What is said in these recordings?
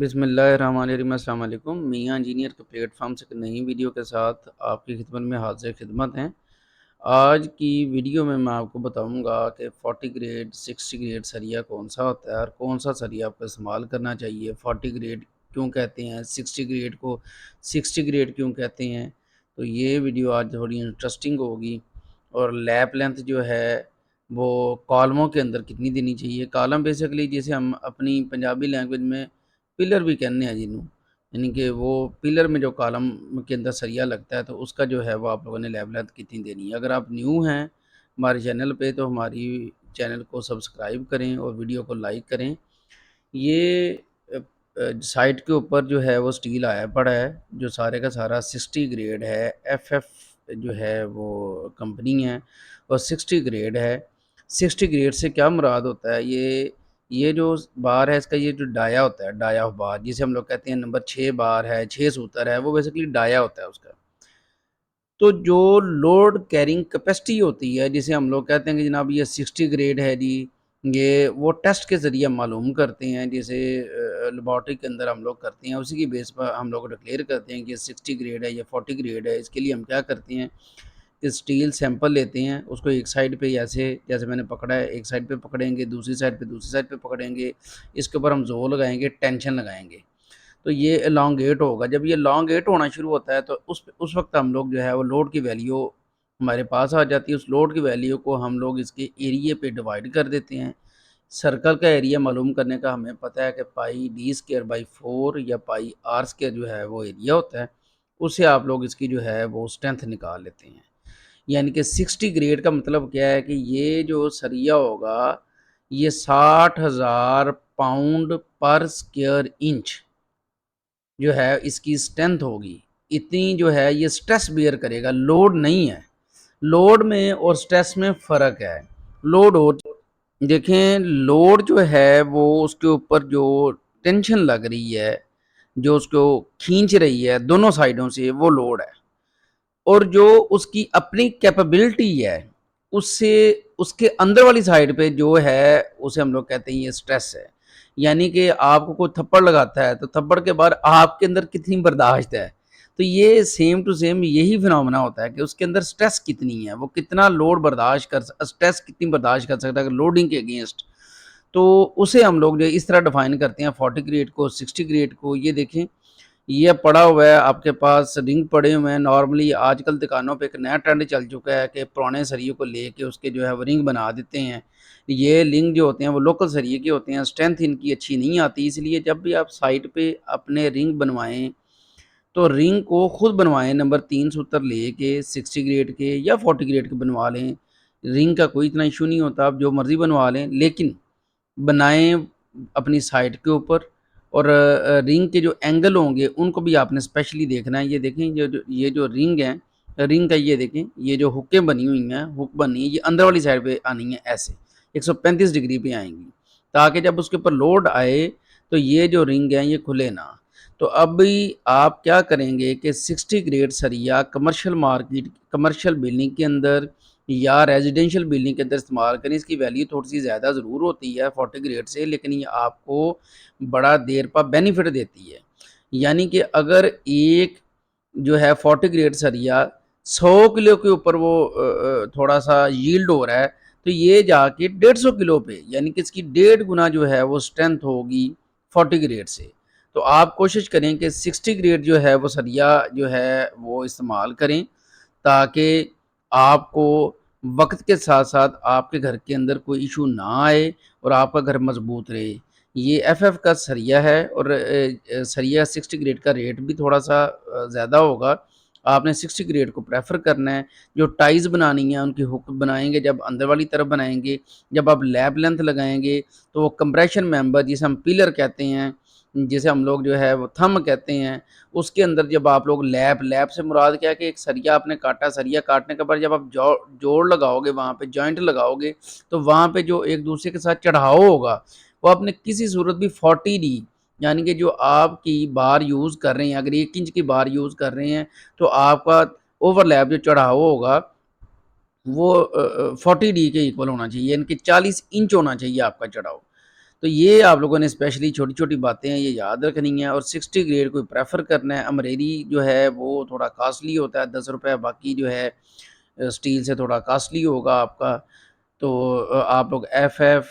बिस्मिल्लाहिर्रहमानिर्रहीम। अस्सलाम वालेकुम। मियाँ इंजीनियर के प्लेटफॉर्म से एक नई वीडियो के साथ आपकी खिदमत में हाज़िर खिदमत हैं। आज की वीडियो में मैं आपको बताऊंगा कि 40 ग्रेड 60 ग्रेड सरिया कौन सा होता है और कौन सा सरिया आपको इस्तेमाल करना चाहिए। 40 ग्रेड क्यों कहते हैं, 60 ग्रेड को 60 ग्रेड क्यों कहते हैं। तो ये वीडियो आज थोड़ी इंटरेस्टिंग होगी। और लैप लेंथ जो है वो कॉलमों के अंदर कितनी देनी चाहिए। कॉलम बेसिकली जैसे हम अपनी पंजाबी लैंग्वेज में पिलर भी कहने हैं जिन्हों, यानी कि वो पिलर में जो कॉलम के अंदर सरिया लगता है तो उसका जो है वो आप लोगों ने लैब लेंथ कितनी देनी है। अगर आप न्यू हैं हमारे चैनल पे तो हमारी चैनल को सब्सक्राइब करें और वीडियो को लाइक करें। ये साइट के ऊपर जो है वो स्टील आया पड़ा है जो सारे का सारा 60 ग्रेड है। एफएफ जो है वो कंपनी है और 60 ग्रेड है। 60 ग्रेड से क्या मुराद होता है, ये जो बार है इसका, ये जो डाया होता है, डाया ऑफ बार जिसे हम लोग कहते हैं नंबर 6 बार है, 6 सूतर है, वो बेसिकली डाया होता है उसका। तो जो लोड कैरिंग कैपेसिटी होती है जिसे हम लोग कहते हैं कि जनाब ये 60 ग्रेड है जी, ये वो टेस्ट के ज़रिए मालूम करते हैं। जैसे लेबॉर्ट्री के अंदर हम लोग करते हैं, उसी की बेस पर हम लोग डिक्लेयर करते हैं कि ये 60 ग्रेड है या 40 ग्रेड है। इसके लिए हम क्या करते हैं कि स्टील सैंपल लेते हैं, उसको एक साइड पे ऐसे जैसे मैंने पकड़ा है, एक साइड पे पकड़ेंगे, दूसरी साइड पे पकड़ेंगे, इसके ऊपर हम जोर लगाएंगे, टेंशन लगाएंगे, तो ये एलोंगेट होगा। जब ये एलोंगेट होना शुरू होता है तो उस वक्त हम लोग जो है वो लोड की वैल्यू हमारे पास आ जाती है। उस लोड की वैल्यू को हम लोग इसके एरिए पे डिवाइड कर देते हैं। सर्कल का एरिया मालूम करने का हमें पता है कि पाई डी स्क्वायर बाई 4 या पाई आर स्क्वायर जो है वो एरिया होता है। उससे आप लोग इसकी जो है वो स्ट्रेंथ निकाल लेते हैं। यानी कि 60 ग्रेड का मतलब क्या है कि ये जो सरिया होगा ये 60,000 पाउंड पर स्क्वायर इंच जो है इसकी स्ट्रेंथ होगी। इतनी जो है ये स्ट्रेस बियर करेगा, लोड नहीं है। लोड में और स्ट्रेस में फ़र्क है। लोड हो, देखें लोड जो है वो उसके ऊपर जो टेंशन लग रही है, जो उसको खींच रही है दोनों साइडों से, वो लोड है। और जो उसकी अपनी कैपेबिलिटी है उससे उसके अंदर वाली साइड पे जो है उसे हम लोग कहते हैं ये स्ट्रेस है। यानी कि आपको कोई थप्पड़ लगाता है तो थप्पड़ के बाद आपके अंदर कितनी बर्दाश्त है। तो ये सेम टू सेम यही फिनोमेना होता है कि उसके अंदर स्ट्रेस कितनी है, वो कितना लोड बर्दाश्त कर, स्ट्रेस कितनी बर्दाश्त कर सकता है लोडिंग के अगेंस्ट। तो उसे हम लोग जो इस तरह डिफाइन करते हैं 40 ग्रेड को, 60 ग्रेड को। ये देखें ये पड़ा हुआ है आपके पास, रिंग पड़े हुए हैं। नॉर्मली आजकल दुकानों पे एक नया ट्रेंड चल चुका है कि पुराने सरिये को लेके उसके जो है वो रिंग बना देते हैं। ये रिंग जो होते हैं वो लोकल सरिये के होते हैं, स्ट्रेंथ इनकी अच्छी नहीं आती। इसलिए जब भी आप साइट पे अपने रिंग बनवाएं तो रिंग को खुद बनवाएं, नंबर 3 सूत्र लेके 60 ग्रेड के या 40 ग्रेड के बनवा लें। रिंग का कोई इतना इशू नहीं होता, आप जो मर्ज़ी बनवा लें, लेकिन बनाएँ अपनी साइट के ऊपर। और रिंग के जो एंगल होंगे उनको भी आपने स्पेशली देखना है। ये देखें ये जो रिंग है, रिंग का ये देखें, ये जो हुकें बनी हुई हैं, हुक बनी है, ये अंदर वाली साइड पे आनी है ऐसे 135 डिग्री पे आएँगी, ताकि जब उसके ऊपर लोड आए तो ये जो रिंग है ये खुले ना। तो अभी आप क्या करेंगे कि 60 ग्रेड सरिया कमर्शियल मार्केट, कमर्शियल बिल्डिंग के अंदर या रेजिडेंशियल बिल्डिंग के अंदर इस्तेमाल करें। इसकी वैल्यू थोड़ी-सी ज़्यादा ज़रूर होती है 40 ग्रेड से, लेकिन ये आपको बड़ा देर पा बेनिफिट देती है। यानी कि अगर एक जो है 40 ग्रेड सरिया 100 किलो के ऊपर वो थोड़ा-सा यील्ड हो रहा है, तो ये जाके 150 किलो पे, यानी कि इसकी 1.5 गुना जो है वो स्ट्रेंथ होगी 40 ग्रेड से। तो आप कोशिश करें कि 60 ग्रेड जो है वो सरिया जो है वो इस्तेमाल करें, ताकि आपको वक्त के साथ साथ आपके घर के अंदर कोई इशू ना आए और आपका घर मजबूत रहे। ये एफएफ का सरिया है और सरिया 60 ग्रेड का रेट भी थोड़ा सा ज़्यादा होगा। आपने 60 ग्रेड को प्रेफर करना है। जो टाइज बनानी है उनकी हुक बनाएंगे जब अंदर वाली तरफ बनाएंगे, जब आप लैब लेंथ लगाएंगे तो वो कंप्रेशन मेंबर जिसे हम पिलर कहते हैं, जिसे हम लोग जो है वो थंब कहते हैं, उसके अंदर जब आप लोग लैब, लैब से मुराद क्या है कि एक सरिया आपने काटा, सरिया काटने के बाद जब आप जोड़ लगाओगे, वहाँ पे जॉइंट लगाओगे, तो वहाँ पे जो एक दूसरे के साथ चढ़ाव होगा वो आपने किसी सूरत भी 40 डी, यानी कि जो आपकी बार यूज़ कर रहे हैं, अगर 1 इंच की बार यूज़ कर रहे हैं तो आपका ओवरलैप जो चढ़ाव होगा वो 40 डी के इक्वल होना चाहिए, यानी कि 40 इंच होना चाहिए आपका चढ़ाव। तो ये आप लोगों ने स्पेशली छोटी-छोटी बातें हैं, ये याद रखनी है। और 60 ग्रेड कोई प्रेफ़र करना है। अमरेरी जो है वो थोड़ा कॉस्टली होता है, ₹10, बाकी जो है स्टील से थोड़ा कॉस्टली होगा आपका। तो आप लोग एफ़एफ़,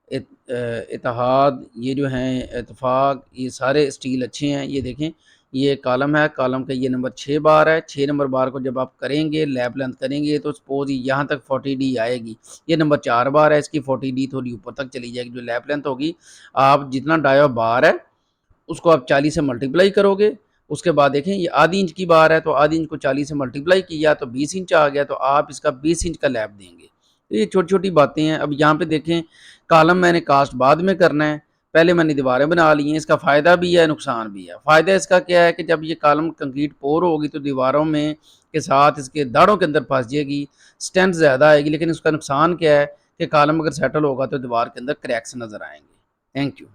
इत्तेहाद, ये जो हैं इत्तेफ़ाक, ये सारे स्टील अच्छे हैं। ये देखें, ये कॉलम है, कॉलम का ये नंबर 6 बार है। 6 नंबर बार को जब आप करेंगे, लैप लेंथ करेंगे, तो सपोज़ यहाँ तक 40D आएगी। ये नंबर 4 बार है, इसकी 40D थोड़ी ऊपर तक चली जाएगी। जो लैप लेंथ होगी, आप जितना डाया बार है उसको आप 40 से मल्टीप्लाई करोगे। उसके बाद देखें, ये आधी इंच की बार है, तो आधी इंच को 40 से मल्टीप्लाई किया तो 20 इंच आ गया, तो आप इसका 20 इंच का लैप देंगे। तो ये छोटी-छोटी बातें हैं। अब यहाँ पे देखें, कॉलम मैंने कास्ट बाद में करना है, पहले मैंने दीवारें बना ली हैं। इसका फ़ायदा भी है, नुकसान भी है। फ़ायदा इसका क्या है कि जब ये कॉलम कंक्रीट पोर होगी तो दीवारों में के साथ इसके दाढ़ों के अंदर फँस जाएगी, स्ट्रेंथ ज़्यादा आएगी। लेकिन उसका नुकसान क्या है कि कॉलम अगर सेटल होगा तो दीवार के अंदर क्रैक्स नज़र आएँगे। Thank you.